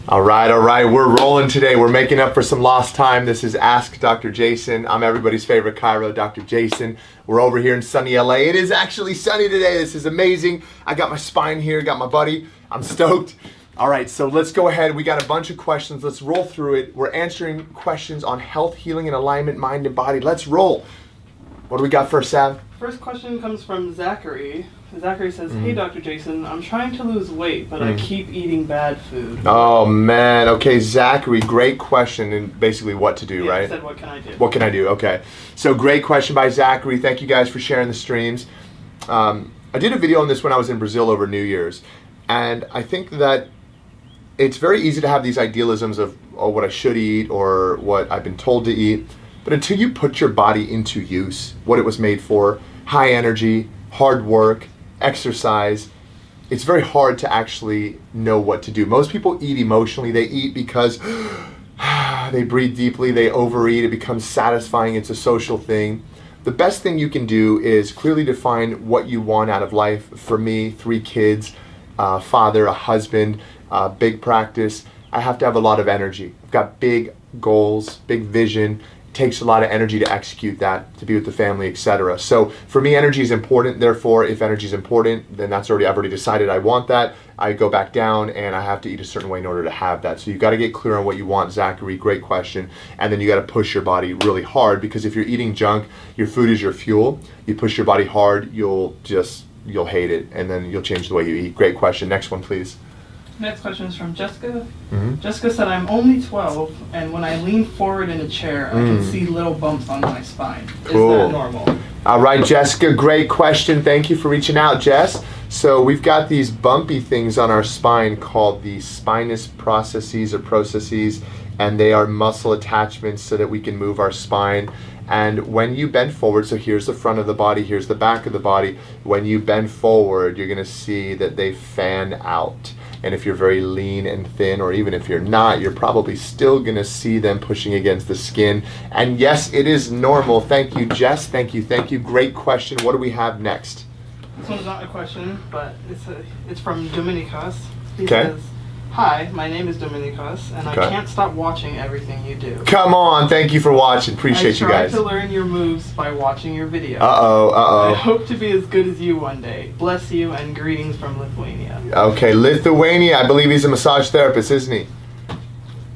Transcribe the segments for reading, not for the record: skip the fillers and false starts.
All right, we're rolling today. We're making up for some lost time. This is Ask Dr. Jason. I'm everybody's favorite chiro, Dr. Jason. We're over here in sunny LA. It is actually sunny today. This is amazing. I got my spine here, got my buddy. I'm stoked. All right, so let's go ahead. We got a bunch of questions. Let's roll through it. We're answering questions on health, healing, and alignment, mind and body. Let's roll. What do we got first, Sav? First question comes from Zachary. Zachary says, hey, Dr. Jason, I'm trying to lose weight, but I keep eating bad food. Oh, man. Okay, Zachary, great question, and basically what to do, right? He said, what can I do? What can I do? Okay. So great question by Zachary. Thank you guys for sharing the streams. I did a video on this when I was in Brazil over New Year's, and I think that it's very easy to have these idealisms of what I should eat or what I've been told to eat, but until you put your body into use, what it was made for, high energy, hard work, exercise, it's very hard to actually know what to do. Most people eat emotionally. They eat because they breathe deeply, they overeat, it becomes satisfying, it's a social thing. The best thing you can do is clearly define what you want out of life. For me, 3 kids, father, a husband, big practice. I have to have a lot of energy. I've got big goals, big vision. It takes a lot of energy to execute that, to be with the family, etc. So for me, energy is important. Therefore, if energy is important, then I've already decided I want that. I go back down and I have to eat a certain way in order to have that. So you've got to get clear on what you want, Zachary. Great question. And then you got to push your body really hard, because if you're eating junk, your food is your fuel. You push your body hard, you'll hate it, and then you'll change the way you eat. Great question. Next one, please. Next question is from Jessica. Jessica said, I'm only 12, and when I lean forward in a chair, I can see little bumps on my spine. Cool. Is that normal? All right, Jessica, great question. Thank you for reaching out, Jess. So we've got these bumpy things on our spine called the spinous processes, and they are muscle attachments so that we can move our spine. And when you bend forward, so here's the front of the body, here's the back of the body. When you bend forward, you're gonna see that they fan out. And if you're very lean and thin, or even if you're not, you're probably still gonna see them pushing against the skin. And yes, it is normal. Thank you, Jess. Thank you. Great question. What do we have next? This one's not a question, but it's from Dominicos. He Okay. says, hi, my name is Dominicos, and I can't stop watching everything you do. Come on, thank you for watching. Appreciate you guys. I tried to learn your moves by watching your videos. Uh-oh. I hope to be as good as you one day. Bless you, and greetings from Lithuania. Okay, Lithuania. I believe he's a massage therapist, isn't he?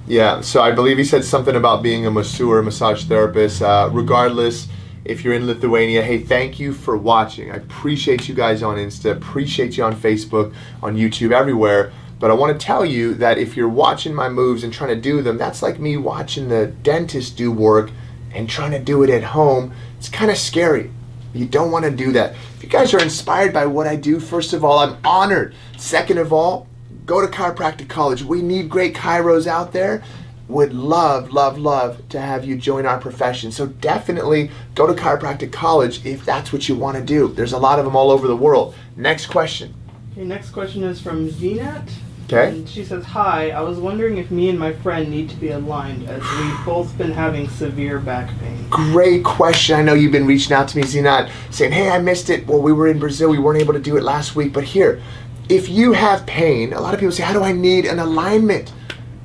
Yeah, so I believe he said something about being a massage therapist. Regardless, if you're in Lithuania, hey, thank you for watching. I appreciate you guys on Insta, appreciate you on Facebook, on YouTube, everywhere. But I want to tell you that if you're watching my moves and trying to do them, that's like me watching the dentist do work and trying to do it at home. It's kind of scary. You don't want to do that. If you guys are inspired by what I do, first of all, I'm honored. Second of all, go to Chiropractic College. We need great chiros out there. Would love to have you join our profession. So definitely go to Chiropractic College if that's what you want to do. There's a lot of them all over the world. Next question. Okay, next question is from Zenat. Okay. And she says, hi, I was wondering if me and my friend need to be aligned, as we've both been having severe back pain. Great question. I know you've been reaching out to me, Zenat, saying, hey, I missed it. Well, we were in Brazil. We weren't able to do it last week. But here, if you have pain, a lot of people say, how do I need an alignment?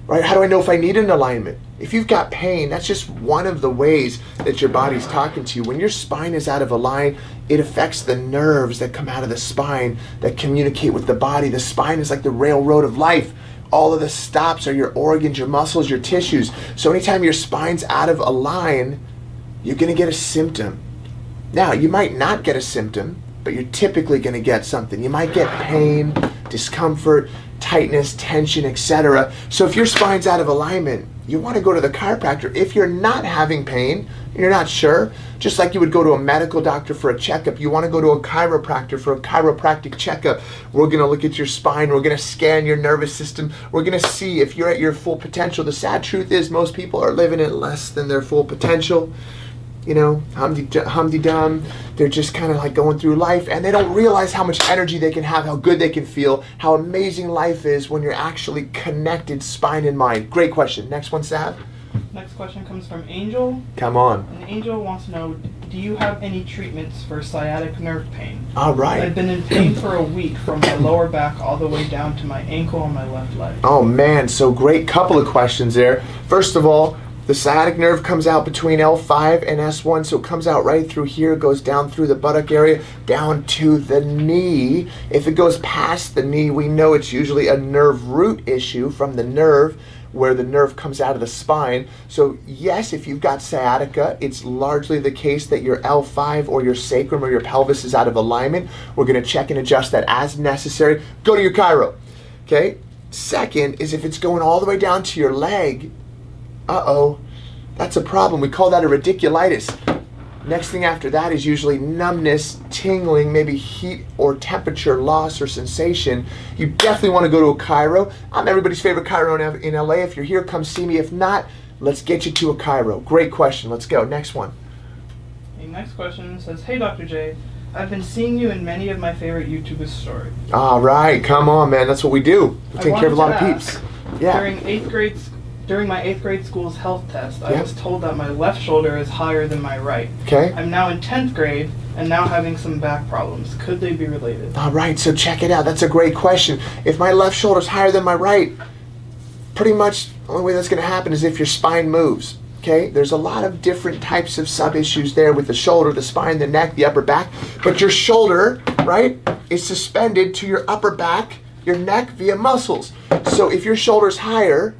Right? How do I know if I need an alignment? If you've got pain, that's just one of the ways that your body's talking to you. When your spine is out of align, it affects the nerves that come out of the spine that communicate with the body. The spine is like the railroad of life. All of the stops are your organs, your muscles, your tissues. So anytime your spine's out of align, you're going to get a symptom. Now, you might not get a symptom, but you're typically going to get something. You might get pain, discomfort, tightness, tension, etc. So if your spine's out of alignment, you want to go to the chiropractor. If you're not having pain, you're not sure, just like you would go to a medical doctor for a checkup, you want to go to a chiropractor for a chiropractic checkup. We're going to look at your spine. We're going to scan your nervous system. We're going to see if you're at your full potential. The sad truth is most people are living at less than their full potential. You know, humdy-dum, they're just kind of like going through life, and they don't realize how much energy they can have, how good they can feel, how amazing life is when you're actually connected spine and mind. Great question. Next one, Sav. Next question comes from Angel. Come on. And Angel wants to know, do you have any treatments for sciatic nerve pain? All right. I've been in pain for a week from my lower back all the way down to my ankle on my left leg. Oh man, so great couple of questions there. First of all, the sciatic nerve comes out between L5 and S1, so it comes out right through here, goes down through the buttock area, down to the knee. If it goes past the knee, we know it's usually a nerve root issue from the nerve, where the nerve comes out of the spine. So yes, if you've got sciatica, it's largely the case that your L5 or your sacrum or your pelvis is out of alignment. We're gonna check and adjust that as necessary. Go to your chiro, okay? Second is if it's going all the way down to your leg, that's a problem. We call that a radiculitis. Next thing after that is usually numbness, tingling, maybe heat or temperature loss or sensation. You definitely want to go to a chiro. I'm everybody's favorite chiro in LA. If you're here, come see me. If not, let's get you to a chiro. Great question. Let's go. Next one. The next question says, hey Dr. J, I've been seeing you in many of my favorite YouTubers' stories. All right. Come on, man. That's what we do. We take care of a lot of peeps. Yeah. During my 8th grade school's health test, I was told that my left shoulder is higher than my right. Okay. I'm now in 10th grade and now having some back problems. Could they be related? All right, so check it out. That's a great question. If my left shoulder's higher than my right, pretty much the only way that's going to happen is if your spine moves. Okay? There's a lot of different types of sub-issues there with the shoulder, the spine, the neck, the upper back. But your shoulder, right, is suspended to your upper back, your neck via muscles. So if your shoulder's higher,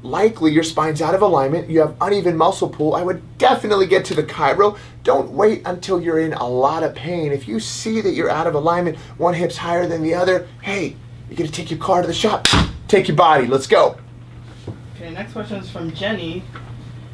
likely your spine's out of alignment, you have uneven muscle pull. I would definitely get to the chiro. Don't wait until you're in a lot of pain. If you see that you're out of alignment, one hip's higher than the other, hey, you're gonna take your car to the shop. Take your body, let's go. Okay, next question is from Jenny.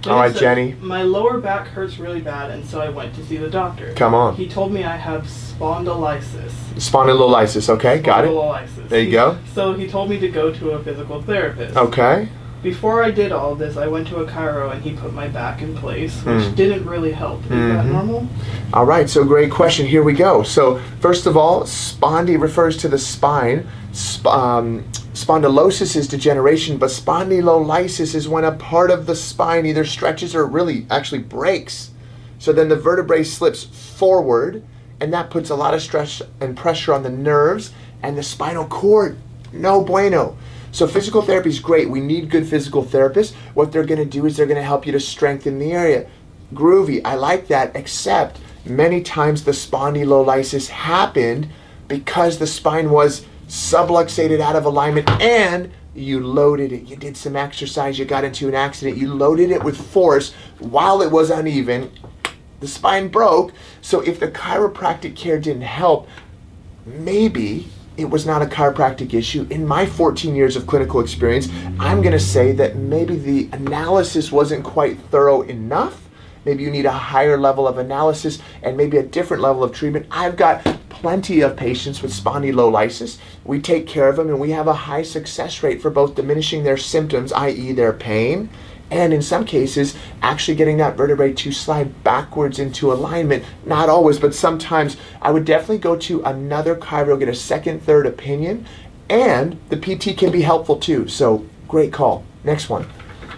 All right, Jenny. My lower back hurts really bad, and so I went to see the doctor. Come on. He told me I have spondylitis. Spondylitis, okay, got it. Spondylitis. There you go. So he told me to go to a physical therapist. Okay. Before I did all this, I went to a chiro and he put my back in place, which didn't really help. Is that normal? All right, so great question. Here we go. So first of all, spondy refers to the spine. Spondylosis is degeneration, but spondylolysis is when a part of the spine either stretches or really actually breaks. So then the vertebrae slips forward, and that puts a lot of stress and pressure on the nerves and the spinal cord. No bueno. So physical therapy is great. We need good physical therapists. What they're going to do is they're going to help you to strengthen the area. Groovy, I like that, except many times the spondylolysis happened because the spine was subluxated out of alignment and you loaded it. You did some exercise, you got into an accident, you loaded it with force while it was uneven. The spine broke. So if the chiropractic care didn't help, maybe it was not a chiropractic issue. In my 14 years of clinical experience, I'm going to say that maybe the analysis wasn't quite thorough enough. Maybe you need a higher level of analysis and maybe a different level of treatment. I've got plenty of patients with spondylolysis. We take care of them and we have a high success rate for both diminishing their symptoms, i.e. their pain, and in some cases, actually getting that vertebrae to slide backwards into alignment. Not always, but sometimes. I would definitely go to another chiro, get a second, third opinion, and the PT can be helpful too. So, great call. Next one.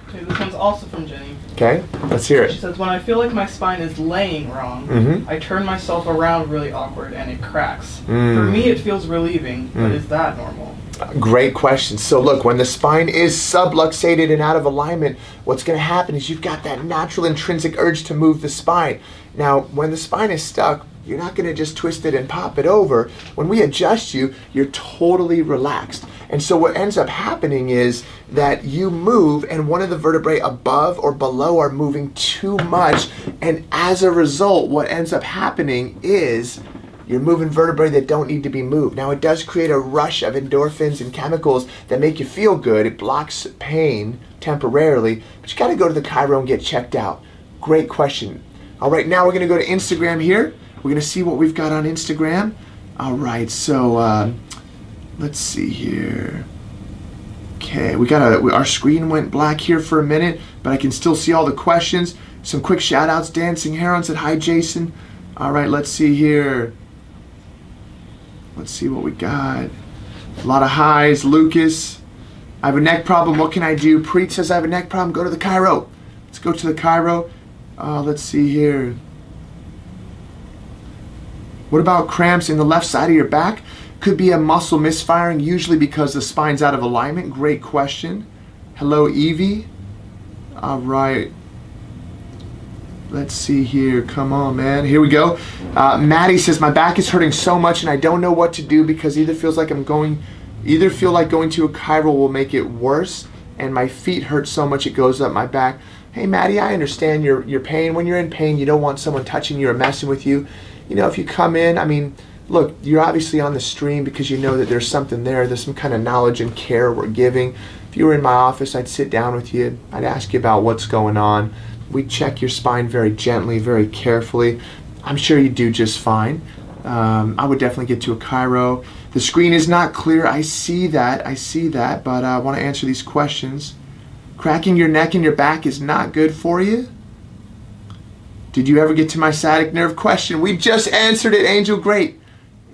Okay, this one's also from Jenny. Okay, let's hear it. She says, when I feel like my spine is laying wrong, I turn myself around really awkward and it cracks. For me, it feels relieving, but is that normal? Great question. So look, when the spine is subluxated and out of alignment, what's going to happen is you've got that natural intrinsic urge to move the spine. Now, when the spine is stuck, you're not going to just twist it and pop it over. When we adjust you, you're totally relaxed. And so what ends up happening is that you move and one of the vertebrae above or below are moving too much. And as a result, what ends up happening is you're moving vertebrae that don't need to be moved. Now, it does create a rush of endorphins and chemicals that make you feel good. It blocks pain temporarily, but you got to go to the chiro and get checked out. Great question. All right, now we're going to go to Instagram here. We're going to see what we've got on Instagram. All right, so let's see here. Okay, our screen went black here for a minute, but I can still see all the questions. Some quick shout outs. Dancing Heron said, hi, Jason. All right, let's see here. Let's see what we got. A lot of highs. Lucas, I have a neck problem. What can I do? Preet says, I have a neck problem. Go to the chiro. Let's go to the chiro. Let's see here. What about cramps in the left side of your back? Could be a muscle misfiring, usually because the spine's out of alignment. Great question. Hello, Evie. All right. Let's see here. Come on, man. Here we go. Maddie says, my back is hurting so much and I don't know what to do because either feel like going to a chiro will make it worse, and my feet hurt so much it goes up my back. Hey, Maddie, I understand your pain. When you're in pain, you don't want someone touching you or messing with you. You know, if you come in, I mean, look, you're obviously on the stream because you know that there's something there. There's some kind of knowledge and care we're giving. If you were in my office, I'd sit down with you. I'd ask you about what's going on. We'd check your spine very gently, very carefully. I'm sure you do just fine. I would definitely get to a chiro. The screen is not clear. I see that, but I want to answer these questions. Cracking your neck and your back is not good for you. Did you ever get to my sciatic nerve question? We just answered it, Angel. Great.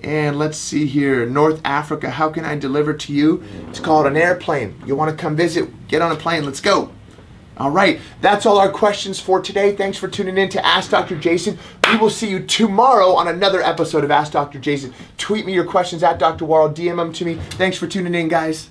And let's see here. North Africa, how can I deliver to you? It's called an airplane. You want to come visit? Get on a plane. Let's go. All right. That's all our questions for today. Thanks for tuning in to Ask Dr. Jason. We will see you tomorrow on another episode of Ask Dr. Jason. Tweet me your questions at Dr. Warrell. DM them to me. Thanks for tuning in, guys.